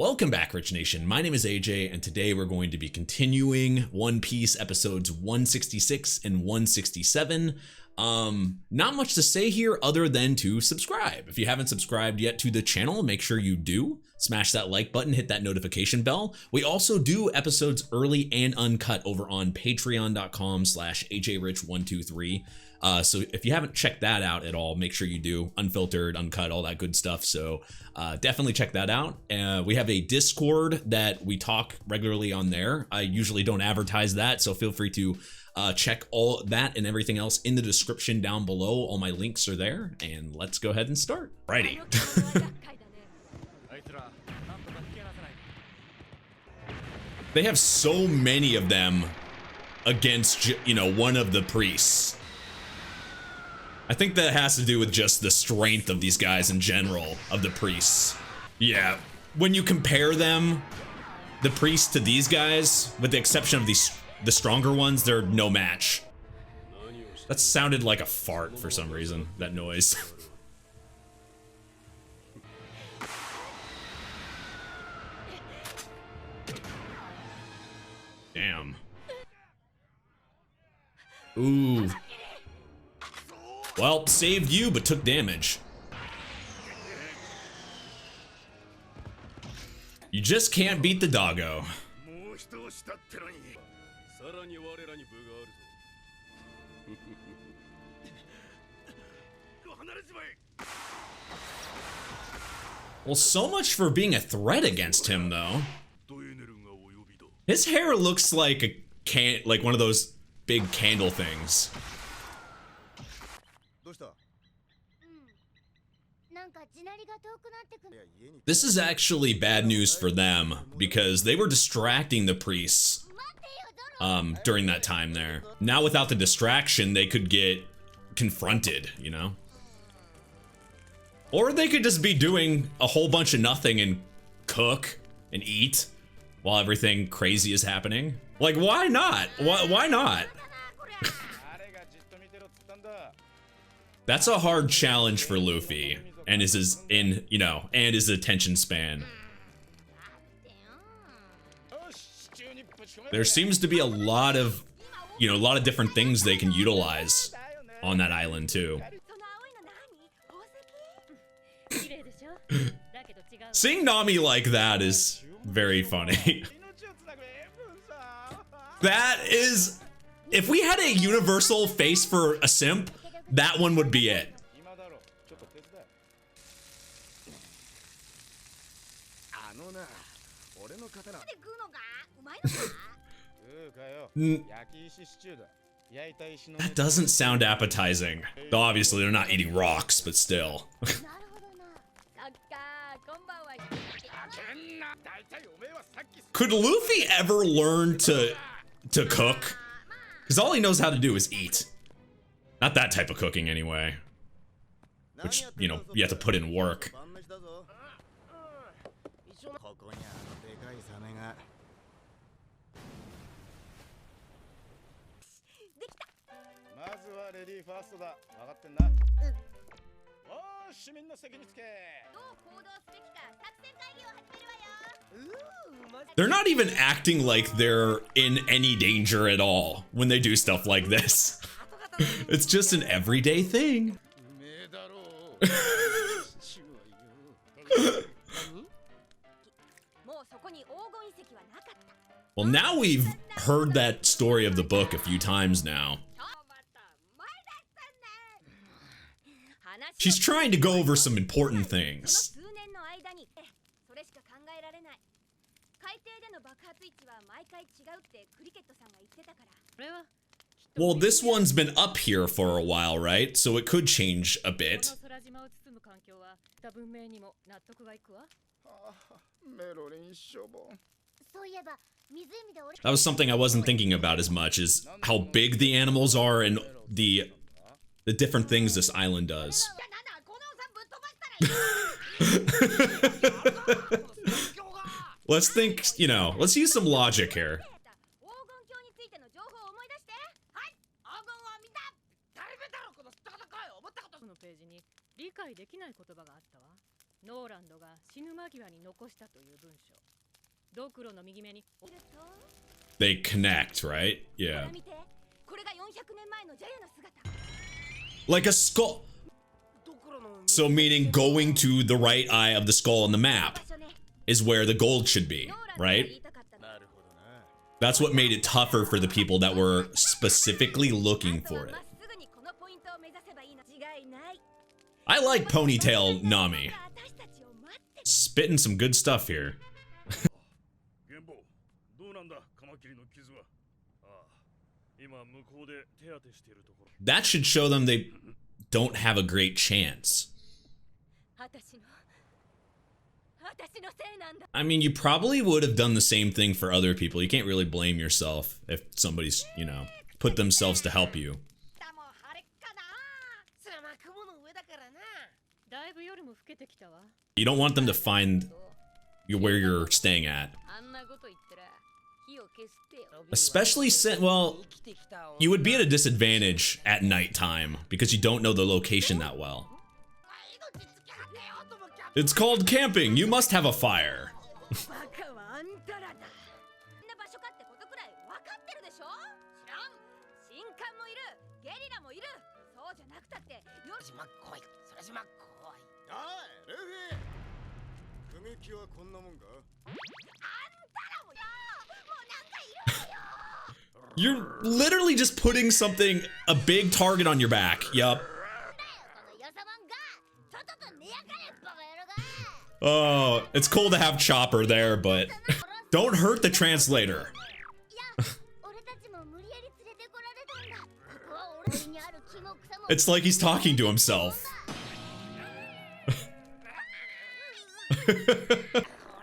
Welcome back, Rich Nation. My name is AJ, and today we're going to be continuing One Piece episodes 166 and 167. Not much to say here other than to subscribe. If you haven't subscribed yet to the channel, make sure you do. Smash that like button, hit that notification bell. We also do episodes early and uncut over on patreon.com/ajrich123. So if you haven't checked that out at all, make sure you do. Unfiltered, uncut, all that good stuff. So definitely check that out. We have a Discord that we talk regularly on there. I usually don't advertise that, so feel free to check all that and everything else in the description down below. All my links are there, and let's go ahead and start. Righty. They have so many of them against, you know, one of the priests. I think that has to do with just the strength of these guys in general, of the priests. Yeah, when you compare them, the priests to these guys, with the exception of the stronger ones, they're no match. That sounded like a fart for some reason, that noise. Damn. Ooh. Well, saved you, but took damage. You just can't beat the doggo. Well, so much for being a threat against him, though. His hair looks like a like one of those big candle things. This is actually bad news for them because they were distracting the priests during that time there. Now without the distraction, they could get confronted, you know? Or they could just be doing a whole bunch of nothing and cook and eat while everything crazy is happening. Like, why not? Why not? That's a hard challenge for Luffy and his attention span. There seems to be a lot of different things they can utilize on that island too. Seeing Nami like that is very funny. That is, if we had a universal face for a simp, that one would be it. That doesn't sound appetizing. Though obviously they're not eating rocks, but still. Could Luffy ever learn to cook? Because all he knows how to do is eat. Not that type of cooking anyway. Which, you know, you have to put in work. They're not even acting like they're in any danger at all when they do stuff like this. It's just an everyday thing. Well, now we've heard that story of the book a few times now. She's trying to go over some important things. Well, this one's been up here for a while, right? So it could change a bit. That was something I wasn't thinking about as much, is how big the animals are and the different things this island does. Let's think, you know, let's use some logic here. They connect, right? Yeah. Like a skull. So meaning going to the right eye of the skull on the map is where the gold should be, right? That's what made it tougher for the people that were specifically looking for it. I like Ponytail Nami. Spitting some good stuff here. That should show them they don't have a great chance. I mean, you probably would have done the same thing for other people. You can't really blame yourself if somebody's, you know, put themselves to help you. You don't want them to find where you're staying at. Especially since, well, you would be at a disadvantage at nighttime because you don't know the location that well. It's called camping. You must have a fire. You're literally just putting something, a big target on your back. Yup. Oh, it's cool to have Chopper there, but don't hurt the translator. It's like he's talking to himself.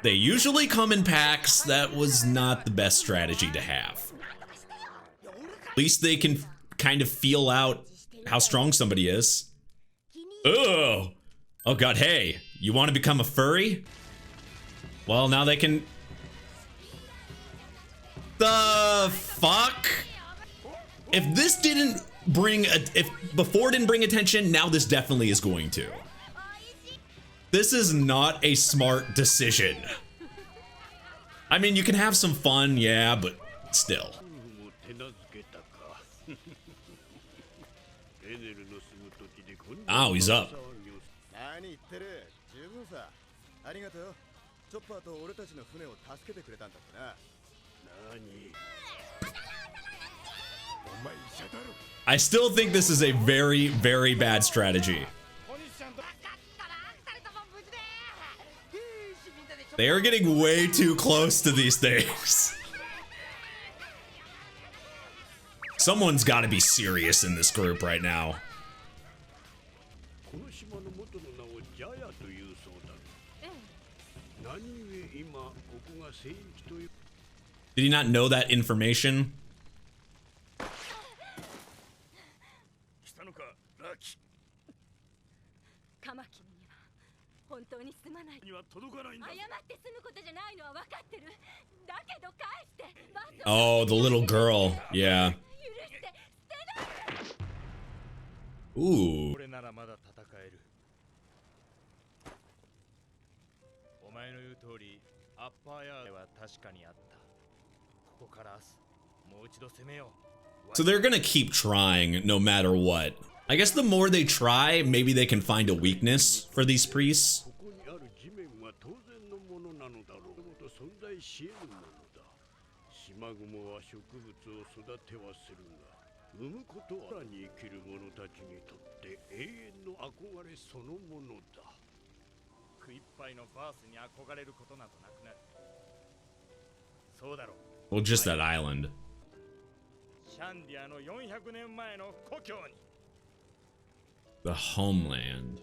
They usually come in packs. That was not the best strategy to have. At least they can kind of feel out how strong somebody is. Oh, oh god, hey, you want to become a furry? Well, now they can... The fuck? If this didn't bring, if before didn't bring attention, now this definitely is going to. This is not a smart decision. I mean, you can have some fun, yeah, but still. Oh, he's up. I still think this is a very, very bad strategy. They are getting way too close to these things. Someone's got to be serious in this group right now. Did he not know that information? Oh, the little girl. Yeah. Ooh. So they're gonna keep trying no matter what. I guess the more they try, maybe they can find a weakness for these priests. Well, just that island. The homeland.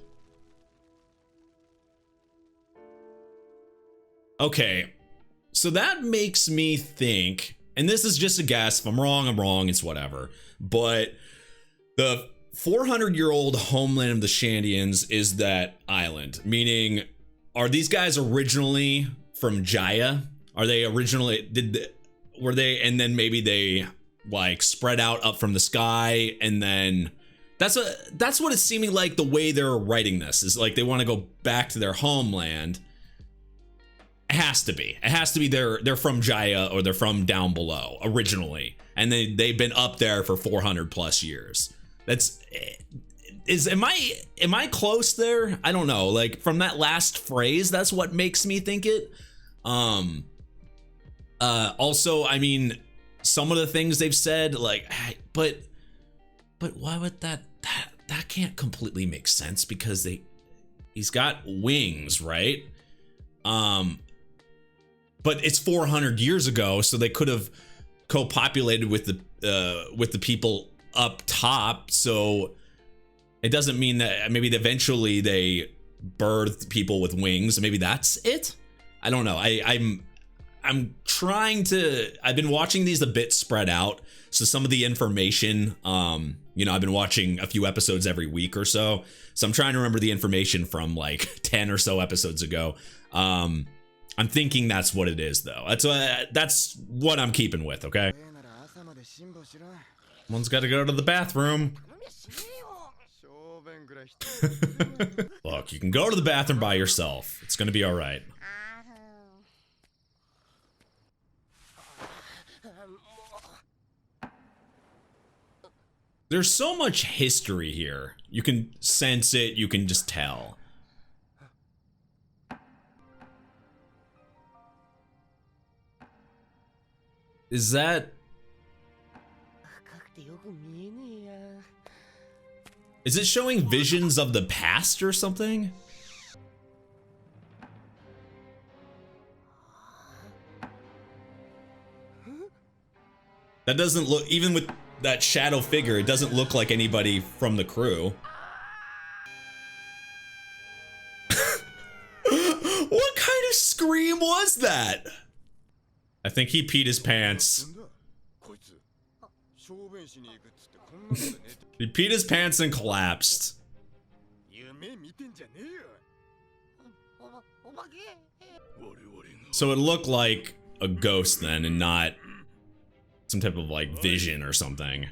Okay, so that makes me think, and this is just a guess, if I'm wrong, it's whatever, but the 400-year-old homeland of the Shandians is that island, meaning, are these guys originally from Jaya? Are they originally, were they, and then maybe they like spread out up from the sky, and then That's what it's seeming like. The way they're writing this is like they want to go back to their homeland. It has to be they're from Jaya, or they're from down below originally, and they've been up there for 400 plus years. Am I close there? I don't know. Like from that last phrase, that's what makes me think it. Also, I mean, some of the things they've said, like, but why would that can't completely make sense, because he's got wings, right? But it's 400 years ago, so they could have co-populated with the people up top. So it doesn't mean that maybe eventually they birthed people with wings. Maybe that's it. I don't know. I'm trying to. I've been watching these a bit spread out, so some of the information, you know, I've been watching a few episodes every week or so. So I'm trying to remember the information from like 10 or so episodes ago. I'm thinking that's what it is, though. That's what I'm keeping with, okay? Someone's got to go to the bathroom. Look, you can go to the bathroom by yourself. It's gonna be all right. There's so much history here. You can sense it, you can just tell. Is that... Is it showing visions of the past or something? That doesn't look, even with that shadow figure, it doesn't look like anybody from the crew. What kind of scream was that? I think he peed his pants. He peed his pants and collapsed. So it looked like a ghost then, and not some type of like vision or something.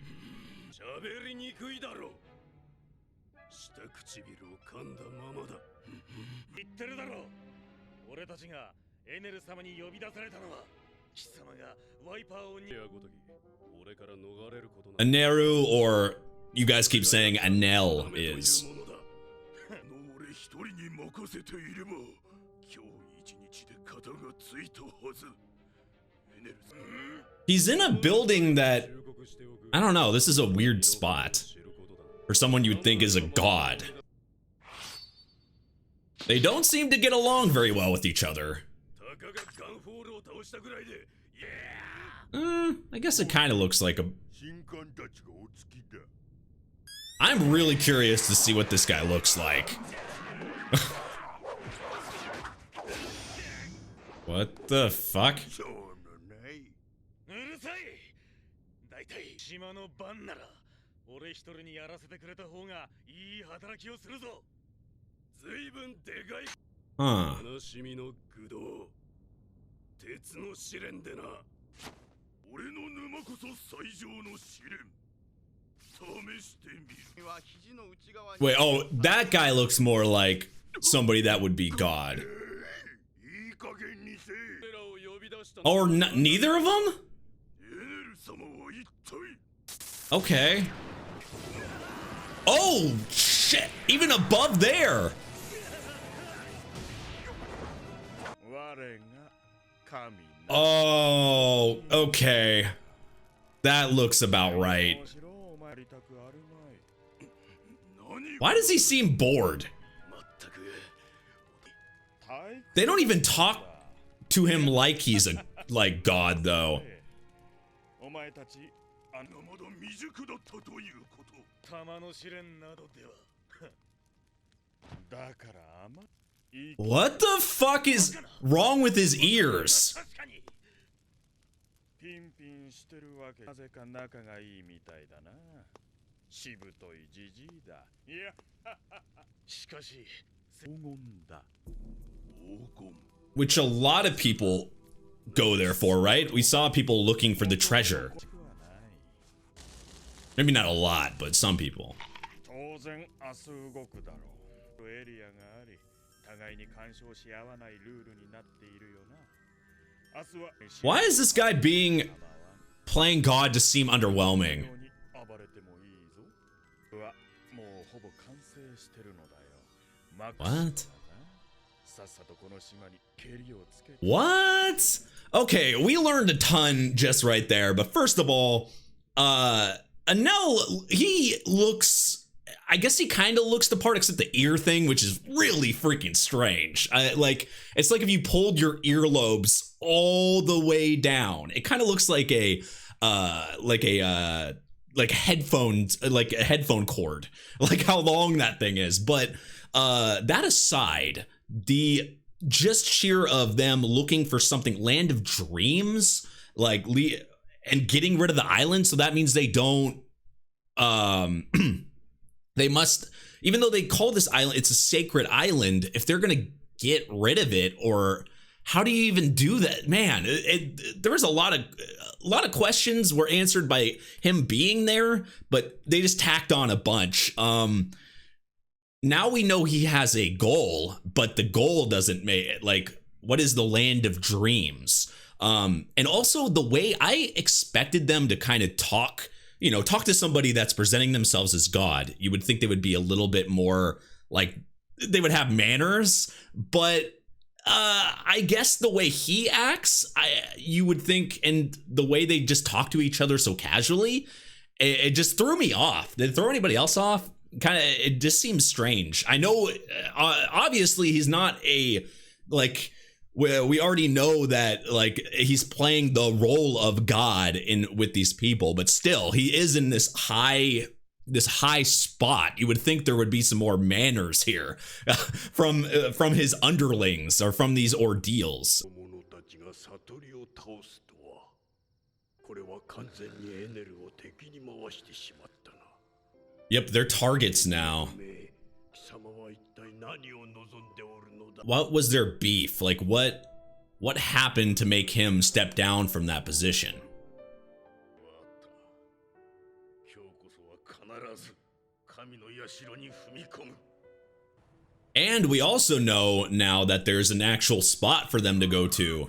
ENERU, or you guys keep saying Anel, is. He's in a building that, I don't know, this is a weird spot for someone you'd think is a god. They don't seem to get along very well with each other. I guess it kind of looks like a... I'm really curious to see what this guy looks like. What the fuck? Huh. Wait, oh, that guy looks more like somebody that would be God. Or neither of them? Okay. Oh, shit. Even above there. Oh, okay. That looks about right. Why does he seem bored? They don't even talk to him like he's a God, though. What the fuck is wrong with his ears? Which a lot of people go there for, right? We saw people looking for the treasure. Maybe not a lot, but some people. Why is this guy playing God to seem underwhelming? What? What? Okay, we learned a ton just right there, but first of all, Anel, he looks, I guess he kind of looks the part except the ear thing, which is really freaking strange. It's like if you pulled your earlobes all the way down. It kind of looks like a headphones, like a headphone cord, like how long that thing is. But that aside, the just sheer of them looking for something, Land of Dreams, like and getting rid of the island, so that means they don't they must, even though they call this island, it's a sacred island, if they're gonna get rid of it, or how do you even do that? Man, there was a lot of questions were answered by him being there, but they just tacked on a bunch. Now we know he has a goal, but the goal doesn't make it. Like, what is the Land of Dreams? And also the way I expected them to kind of talk to somebody that's presenting themselves as God. You would think they would be a little bit more like they would have manners, but I guess the way he acts, you would think, and the way they just talk to each other so casually, it just threw me off. Did it throw anybody else off? Kind of, it just seems strange. I know, obviously, he's not a, like, we already know that, like, he's playing the role of God with these people, but still, he is in this high spot. You would think there would be some more manners here from his underlings or from these ordeals. Yep, they're targets now. What was their beef? Like, what happened to make him step down from that position? And we also know now that there's an actual spot for them to go to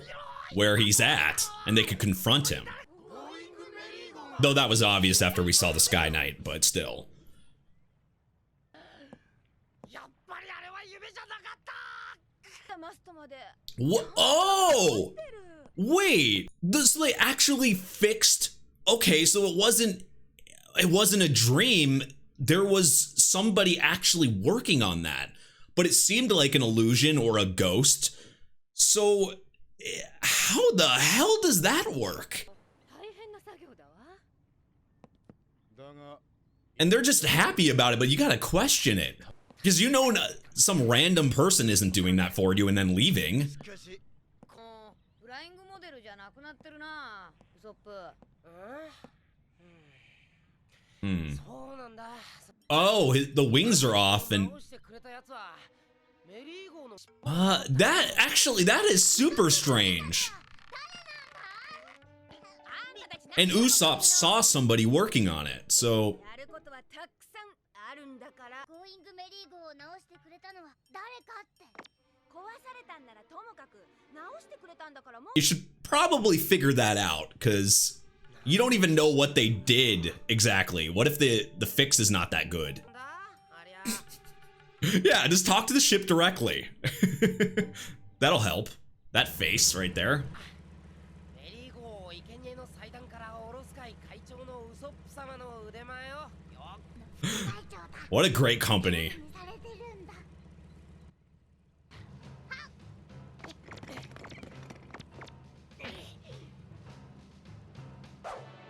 where he's at, and they could confront him. Though that was obvious after we saw the Sky Knight, but still. What? Oh! Wait, this like actually fixed. Okay, so it wasn't a dream. There was somebody actually working on that, but it seemed like an illusion or a ghost. So how the hell does that work? And they're just happy about it, but you gotta question it. Because you know some random person isn't doing that for you and then leaving. Oh, the wings are off, and that is super strange. And Usopp saw somebody working on it, so you should probably figure that out, because you don't even know what they did exactly. What if the fix is not that good? Yeah, just talk to the ship directly. That'll help. That face right there. What a great company.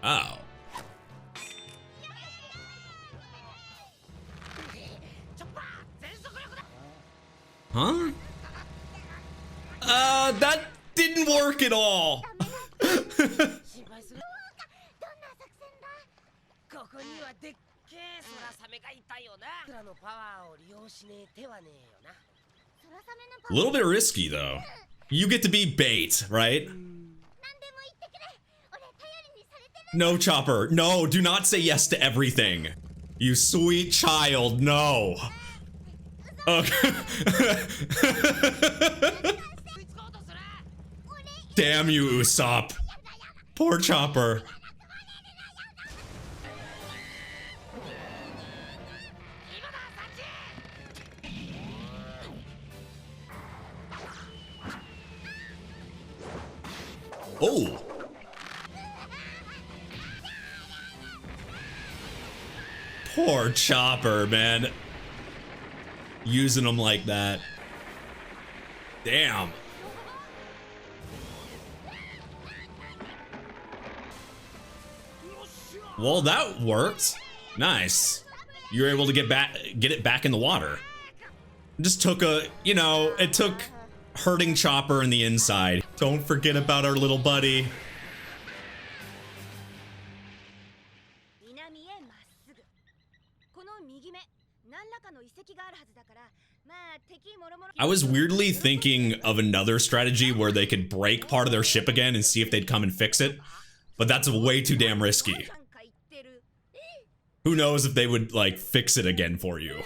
Oh. Huh? That didn't work at all. A little bit risky though. You get to be bait, right? No, Chopper. No, do not say yes to everything. You sweet child, no. Okay. Damn you, Usopp. Poor Chopper. Oh. Poor Chopper, man. Using him like that. Damn. Well, that worked. Nice. You were able to get it back in the water. It just took a, you know, it took hurting Chopper in the inside. Don't forget about our little buddy. I was weirdly thinking of another strategy where they could break part of their ship again and see if they'd come and fix it, but that's way too damn risky. Who knows if they would, like, fix it again for you.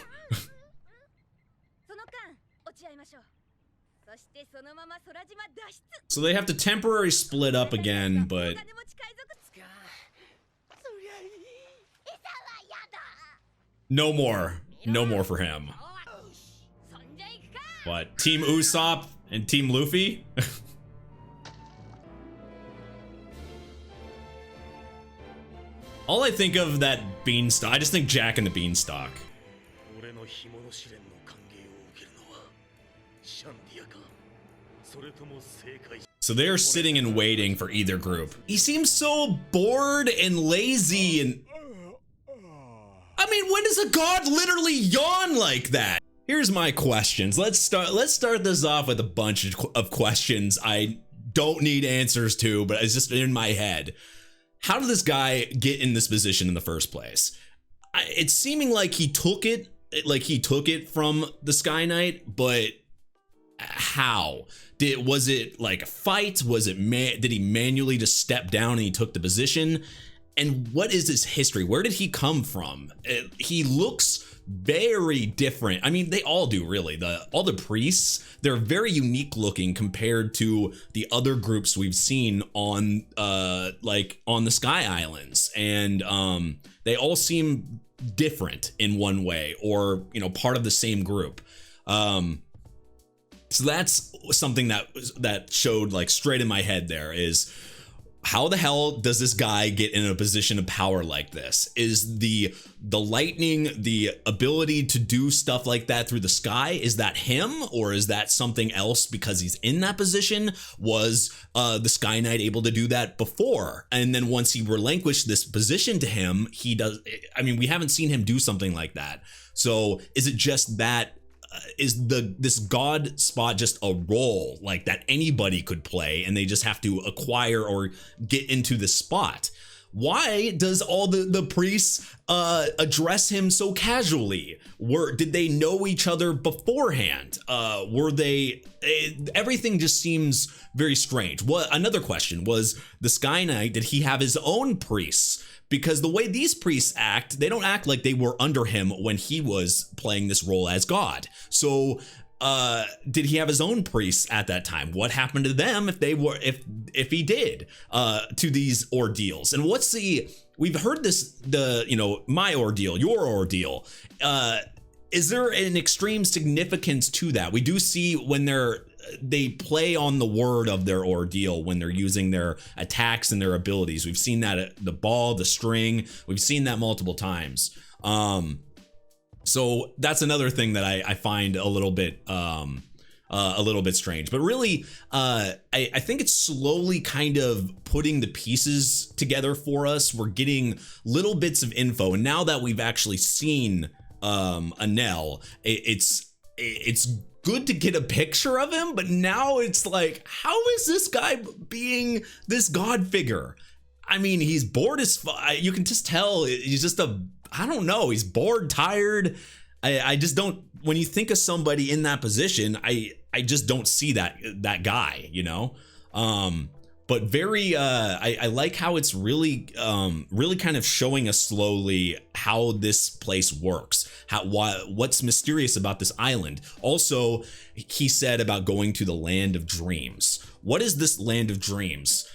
So they have to temporarily split up again, but no more. No more for him. What? Team Usopp and Team Luffy? All I think of that beanstalk, I just think Jack and the Beanstalk. So they're sitting and waiting for either group. He seems so bored and lazy and... I mean, when does a god literally yawn like that? Here's my questions. Let's start this off with a bunch of questions I don't need answers to, but it's just in my head. How did this guy get in this position in the first place? It's seeming like he took it from the Sky Knight, but how? Was it like a fight? Did he manually just step down and he took the position? And what is his history? Where did he come from? He looks very different. I mean, they all do, really. All the priests, they're very unique looking compared to the other groups we've seen on on the Sky Islands, and they all seem different in one way, or, you know, part of the same group. So that's something that showed, like, straight in my head there is, how the hell does this guy get in a position of power like this? Is the lightning, the ability to do stuff like that through the sky, is that him, or is that something else because he's in that position? Was the Sky Knight able to do that before? And then once he relinquished this position to him, he does, I mean, we haven't seen him do something like that. So is it just that, is this god spot just a role like that anybody could play and they just have to acquire or get into the spot? Why does all the priests address him so casually? Did they know each other beforehand? Everything just seems very strange. Another question was, the Sky Knight, did he have his own priests? Because the way these priests act, they don't act like they were under him when he was playing this role as God. So did he have his own priests at that time? What happened to them if he did to these ordeals? And we've heard this, my ordeal, your ordeal. Is there an extreme significance to that? We do see when they play on the word of their ordeal when they're using their attacks and their abilities. We've seen that at the ball, the string. We've seen that multiple times. So that's another thing that I find a little bit strange. But really, I think it's slowly kind of putting the pieces together for us. We're getting little bits of info, and now that we've actually seen Enel, it's good to get a picture of him, but now it's like, how is this guy being this god figure? I mean, he's bored as fuck. You can just tell he's just I don't know, he's bored, tired. I just don't, when you think of somebody in that position, I just don't see that guy, you know? but very I like how it's really really kind of showing us slowly how this place works, what's mysterious about this island. Also, he said about going to the land of dreams. What is this land of dreams?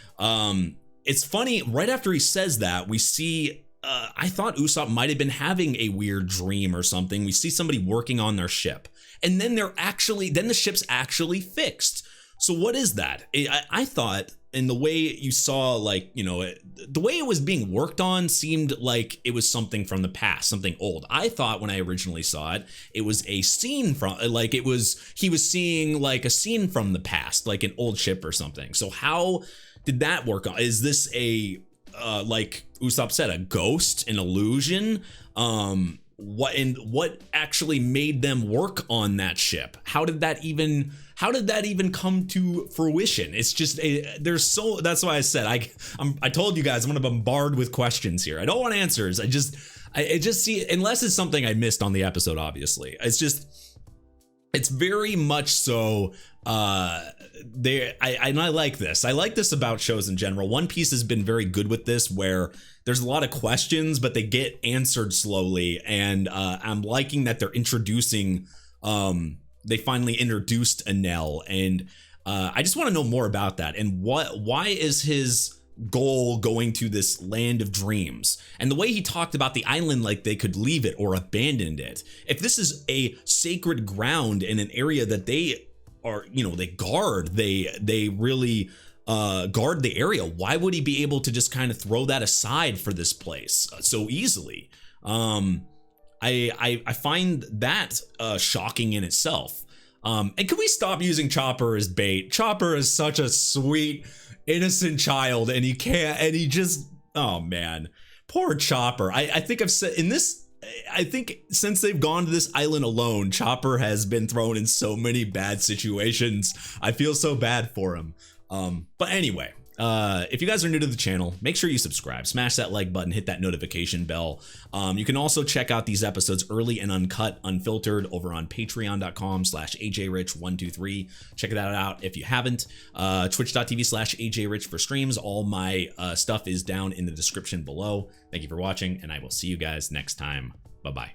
It's funny, right after he says that, we see I thought Usopp might have been having a weird dream or something. We see somebody working on their ship, and then the ship's actually fixed. So what is that? I thought, in the way you saw, like, you know, the way it was being worked on seemed like it was something from the past, something old. I thought when I originally saw it, it was a scene from, like, he was seeing like a scene from the past, like an old ship or something. So how did that work on? Is this a, like Usopp said, a ghost, an illusion? What actually made them work on that ship? How did that even come to fruition? It's just that's why I said I told you guys I'm gonna bombard with questions here. I don't want answers. I just see, unless it's something I missed on the episode, obviously. It's very much so I like this. I like this about shows in general. One Piece has been very good with this, where there's a lot of questions, but they get answered slowly. And I'm liking that they're introducing, they finally introduced Enel. And I just want to know more about that. And why is his goal going to this land of dreams? And the way he talked about the island like they could leave it or abandon it. If this is a sacred ground in an area that they are, you know, they guard, they really guard the area, why would he be able to just kind of throw that aside for this place so easily? I find that shocking in itself. And can we stop using Chopper as bait? Chopper is such a sweet, innocent child, and he just, oh man, poor Chopper. I think I've said in this, I think since they've gone to this island alone, Chopper has been thrown in so many bad situations. I feel so bad for him. But anyway, if you guys are new to the channel, make sure you subscribe, smash that like button, hit that notification bell. You can also check out these episodes early and uncut, unfiltered over on patreon.com/ajrich123. Check that out if you haven't. Twitch.tv/ajrich for streams. All my stuff is down in the description below. Thank you for watching, and I will see you guys next time. Bye-bye.